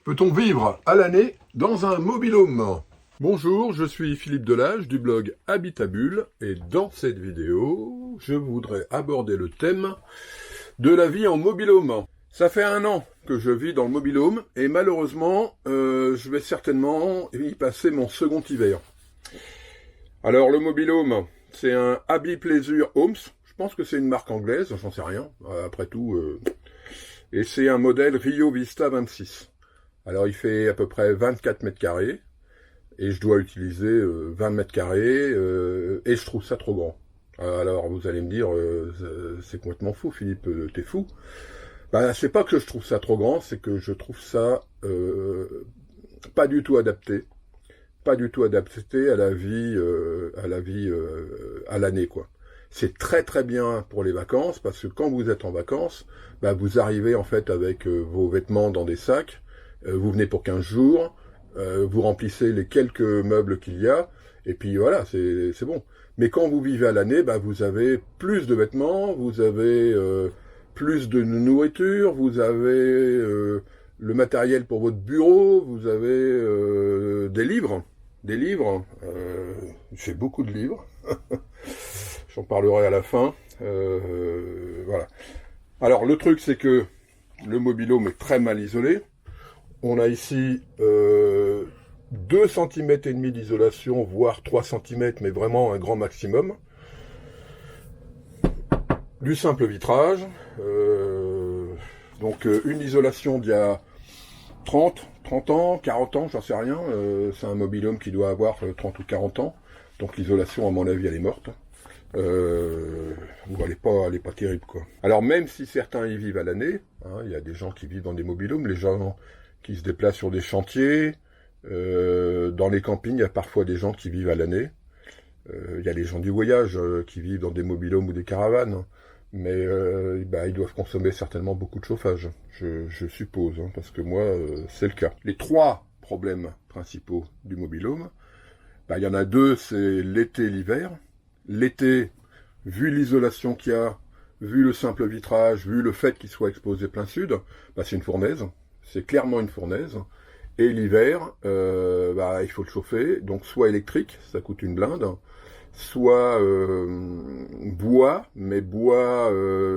Peut-on vivre à l'année dans un mobil-home? Bonjour, je suis Philippe Delage du blog Habitabule et dans cette vidéo, je voudrais aborder le thème de la vie en mobil-home. Ça fait 1 an que je vis dans le mobil-home et malheureusement, je vais certainement y passer mon second hiver. Alors le mobil-home, c'est un Happy Pleasure Homes. Je pense que c'est une marque anglaise, j'en sais rien, après tout. Et c'est un modèle Rio Vista 26. Alors il fait à peu près 24 mètres carrés, et je dois utiliser 20 mètres carrés, et je trouve ça trop grand. Alors vous allez me dire, c'est complètement fou Philippe, t'es fou. Ben, c'est pas que je trouve ça trop grand, c'est que je trouve ça pas du tout adapté. Pas du tout adapté à la vie, à l'année, quoi. C'est très très bien pour les vacances, parce que quand vous êtes en vacances, ben, vous arrivez en fait avec vos vêtements dans des sacs, vous venez pour 15 jours, vous remplissez les quelques meubles qu'il y a, et puis voilà, c'est bon. Mais quand vous vivez à l'année, bah, vous avez plus de vêtements, vous avez plus de nourriture, vous avez le matériel pour votre bureau, vous avez des livres. J'ai beaucoup de livres. J'en parlerai à la fin. Voilà. Alors le truc, c'est que le mobil-home est très mal isolé. On a ici 2 cm et demi d'isolation, voire 3 cm, mais vraiment un grand maximum. Du simple vitrage. Donc une isolation d'il y a 30 ans, 40 ans, j'en sais rien. C'est un mobil-home qui doit avoir 30 ou 40 ans. Donc l'isolation, à mon avis, elle est morte. Ou elle est pas terrible, quoi. Alors même si certains y vivent à l'année, hein, il y a des gens qui vivent dans des mobil-homes, les gens qui se déplacent sur des chantiers, dans les campings, il y a parfois des gens qui vivent à l'année. Il y a les gens du voyage qui vivent dans des mobil-homes ou des caravanes, mais bah, ils doivent consommer certainement beaucoup de chauffage, je suppose, hein, parce que moi, c'est le cas. Les 3 problèmes principaux du mobil-home, bah, il y en a 2, c'est l'été et l'hiver. L'été, vu l'isolation qu'il y a, vu le simple vitrage, vu le fait qu'il soit exposé plein sud, bah, c'est une fournaise. C'est clairement une fournaise. Et l'hiver, bah, il faut le chauffer, donc soit électrique, ça coûte une blinde, soit bois, mais bois,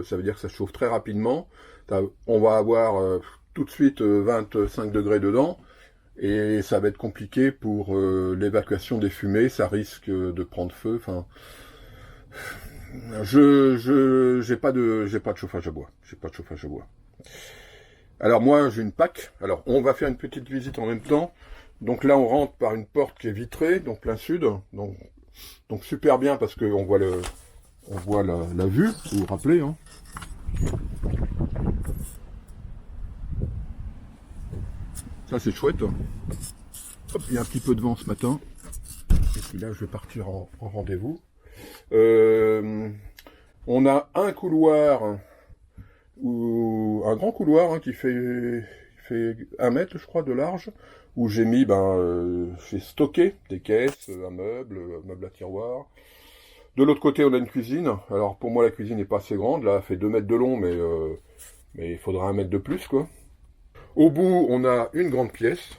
ça veut dire que ça chauffe très rapidement. On va avoir tout de suite 25 degrés dedans, et ça va être compliqué pour l'évacuation des fumées, ça risque de prendre feu. Enfin, j'ai pas de chauffage à bois. J'ai pas de chauffage à bois. Alors moi, j'ai une PAC. Alors, on va faire une petite visite en même temps. Donc là, on rentre par une porte qui est vitrée, donc plein sud. Donc super bien parce que on voit la vue, vous vous rappelez, hein. Ça, c'est chouette. Hop, il y a un petit peu de vent ce matin. Et puis là, je vais partir en rendez-vous. On a un couloir, ou un grand couloir, hein, qui fait 1 mètre, je crois, de large, où j'ai mis, j'ai stocké des caisses, un meuble à tiroir. De l'autre côté, on a une cuisine. Alors pour moi, la cuisine n'est pas assez grande. Là, elle fait 2 mètres de long, mais il faudra 1 mètre de plus, quoi. Au bout, on a une grande pièce.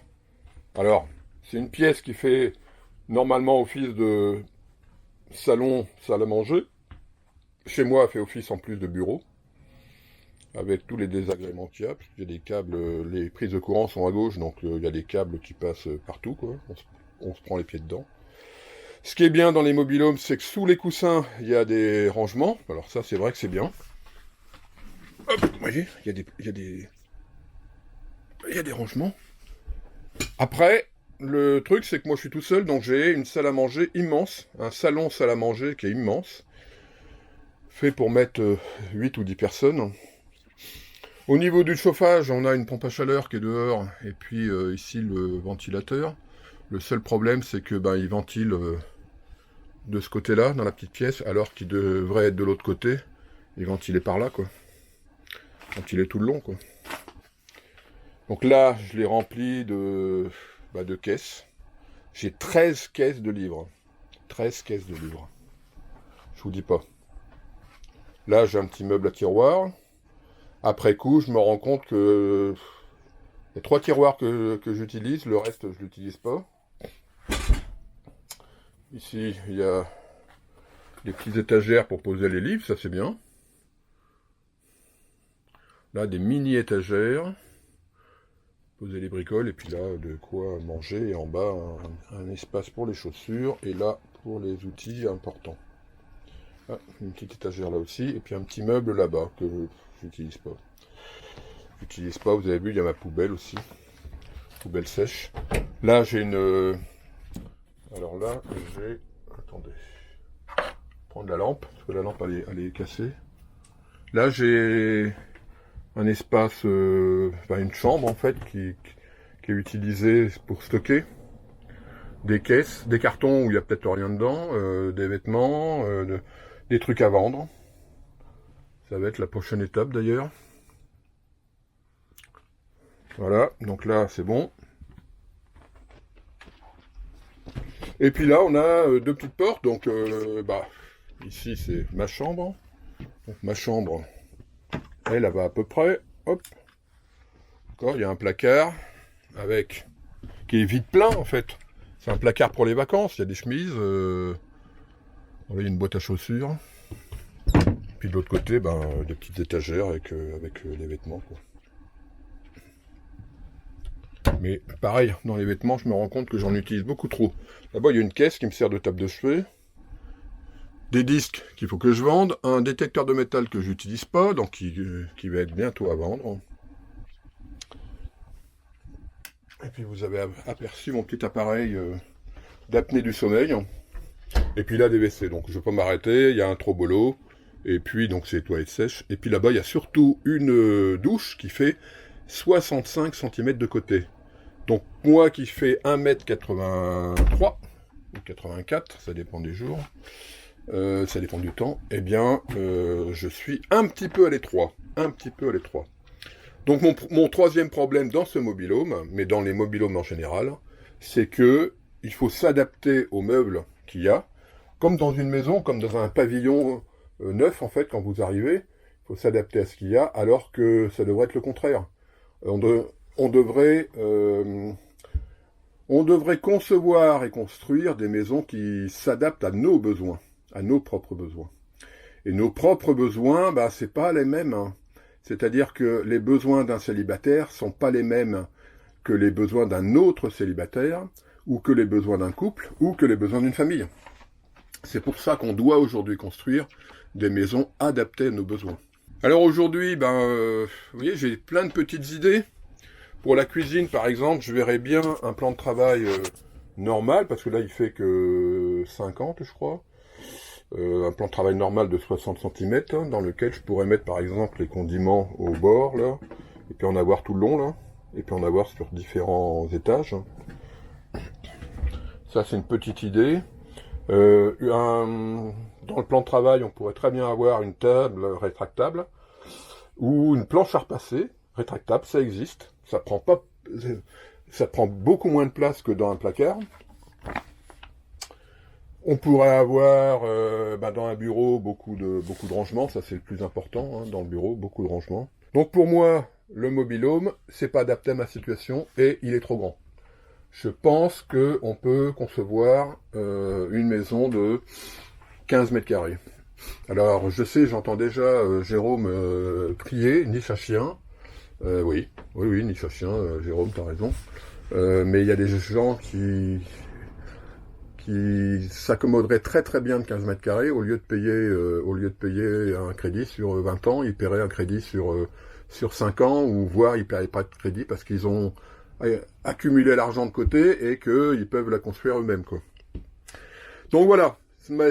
Alors, c'est une pièce qui fait normalement office de salon, salle à manger. Chez moi, elle fait office en plus de bureau, avec tous les désagréments qu'il y a, parce qu'il y a des câbles, les prises de courant sont à gauche, donc il y a des câbles qui passent partout, quoi. On se prend les pieds dedans. Ce qui est bien dans les mobil-homes, c'est que sous les coussins, il y a des rangements. Alors ça, c'est vrai que c'est bien. Hop, vous voyez, il y a des rangements. Après, le truc, c'est que moi, je suis tout seul, donc j'ai une salle à manger immense, un salon salle à manger qui est immense, fait pour mettre 8 ou 10 personnes. Au niveau du chauffage, on a une pompe à chaleur qui est dehors, et puis ici le ventilateur. Le seul problème, c'est que il ventile de ce côté-là, dans la petite pièce, alors qu'il devrait être de l'autre côté, et ventiler par là, quoi. Ventiler tout le long, quoi. Donc là, je l'ai rempli de caisses. J'ai 13 caisses de livres. 13 caisses de livres. Je vous dis pas. Là, j'ai un petit meuble à tiroir. Après coup, je me rends compte que Il y a 3 tiroirs que j'utilise, le reste je l'utilise pas. Ici, il y a des petites étagères pour poser les livres, ça c'est bien. Là, des mini étagères. Poser les bricoles, et puis là, de quoi manger, et en bas, un espace pour les chaussures, et là, pour les outils importants. Ah, une petite étagère là aussi, et puis un petit meuble là-bas, que j'utilise pas. J'utilise pas, vous avez vu, il y a ma poubelle aussi. Poubelle sèche. Là, j'ai une... Alors là, j'ai... Attendez. Prendre la lampe, parce que la lampe, elle est cassée. Là, j'ai un espace, enfin une chambre en fait, qui est utilisée pour stocker des caisses, des cartons où il n'y a peut-être rien dedans, des vêtements, des trucs à vendre. Ça va être la prochaine étape d'ailleurs. Voilà, donc là c'est bon. Et puis là on a 2 petites portes, donc ici c'est ma chambre. Donc ma chambre, elle va à peu près, hop. D'accord, il y a un placard avec qui est vide plein en fait. C'est un placard pour les vacances, il y a des chemises, là, il y a une boîte à chaussures. Puis de l'autre côté, des petites étagères avec les vêtements, quoi. Mais pareil, dans les vêtements, je me rends compte que j'en utilise beaucoup trop. Là-bas, il y a une caisse qui me sert de table de chevet, des disques qu'il faut que je vende, un détecteur de métal que j'utilise pas, donc qui va être bientôt à vendre. Et puis vous avez aperçu mon petit appareil d'apnée du sommeil. Et puis là, des WC, donc je ne vais pas m'arrêter, il y a un trobolo, et puis donc c'est les toilettes sèches. Et puis là-bas, il y a surtout une douche qui fait 65 cm de côté. Donc moi qui fais 1m83 ou 84, ça dépend des jours, ça dépend du temps, eh bien je suis un petit peu à l'étroit. Donc mon troisième problème dans ce mobil-home, mais dans les mobil-homes en général, c'est que il faut s'adapter aux meubles qu'il y a, comme dans une maison, comme dans un pavillon neuf en fait, quand vous arrivez, il faut s'adapter à ce qu'il y a, alors que ça devrait être le contraire. On devrait concevoir et construire des maisons qui s'adaptent à nos besoins, à nos propres besoins. Et nos propres besoins, c'est pas les mêmes, hein. C'est-à-dire que les besoins d'un célibataire sont pas les mêmes que les besoins d'un autre célibataire, ou que les besoins d'un couple, ou que les besoins d'une famille. C'est pour ça qu'on doit aujourd'hui construire des maisons adaptées à nos besoins. Alors aujourd'hui, vous voyez, j'ai plein de petites idées. Pour la cuisine, par exemple, je verrais bien un plan de travail normal, parce que là, il fait que 50, je crois. Un plan de travail normal de 60 cm, dans lequel je pourrais mettre, par exemple, les condiments au bord, là, et puis en avoir tout le long, là, et puis en avoir sur différents étages. Ça, c'est une petite idée. Dans le plan de travail, on pourrait très bien avoir une table rétractable, ou une planche à repasser rétractable, ça existe. Ça prend beaucoup moins de place que dans un placard. On pourrait avoir dans un bureau beaucoup de rangements, ça c'est le plus important, hein, dans le bureau, beaucoup de rangements. Donc pour moi, le mobil-home, c'est pas adapté à ma situation et il est trop grand. Je pense qu'on peut concevoir une maison de 15 mètres carrés. Alors je sais, j'entends déjà Jérôme crier, niche à chien. Oui, niche à chien, Jérôme, t'as raison. Mais il y a des gens qui s'accommoderaient très très bien de 15 mètres carrés, au lieu de payer un crédit sur 20 ans, ils paieraient un crédit sur 5 ans, ou voire ils ne paieraient pas de crédit parce qu'ils ont accumulé l'argent de côté et qu'ils peuvent la construire eux-mêmes, quoi. Donc voilà,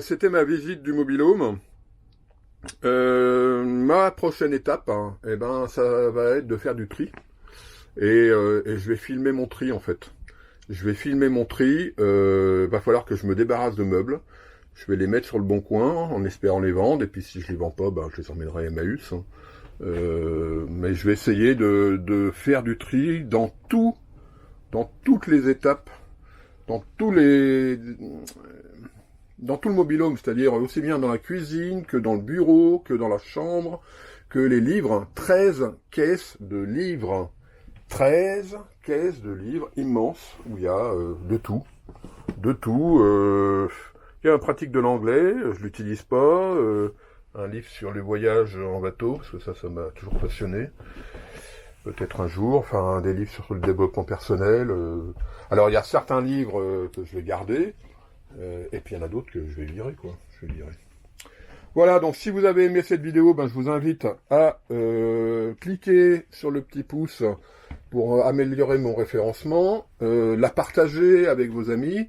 c'était ma visite du mobil-home. Ma prochaine étape, ça va être de faire du tri. Et je vais filmer mon tri en fait. Va falloir que je me débarrasse de meubles. Je vais les mettre sur le bon coin en espérant les vendre. Et puis si je les vends pas, je les emmènerai à Emmaüs. Mais je vais essayer de faire du tri dans toutes les étapes, dans tout le mobil-home, c'est-à-dire aussi bien dans la cuisine que dans le bureau, que dans la chambre, que les livres. 13 caisses de livres 13 caisses de livres immenses où il y a de tout. De tout. Il y a un pratique de l'anglais, je l'utilise pas. Un livre sur les voyages en bateau, parce que ça m'a toujours passionné. Peut-être un jour, enfin des livres sur le développement personnel. Alors il y a certains livres que je vais garder, et puis il y en a d'autres que je vais virer, quoi. Je vais virer. Voilà, donc si vous avez aimé cette vidéo, je vous invite à cliquer sur le petit pouce pour améliorer mon référencement, la partager avec vos amis,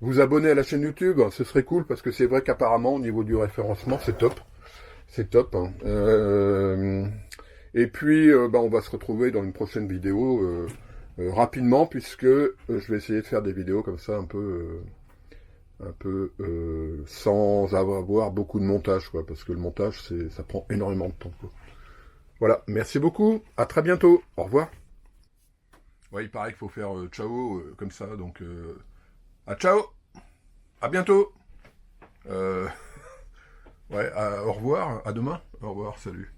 vous abonner à la chaîne YouTube, ce serait cool, parce que c'est vrai qu'apparemment, au niveau du référencement, c'est top. C'est top. Hein. Et puis, on va se retrouver dans une prochaine vidéo rapidement, puisque je vais essayer de faire des vidéos comme ça, un peu sans avoir beaucoup de montage, quoi, parce que le montage, ça prend énormément de temps, quoi. Voilà, merci beaucoup, à très bientôt, au revoir. Ouais, il paraît qu'il faut faire ciao comme ça, donc à ciao, à bientôt. Ouais, au revoir, à demain, au revoir, salut.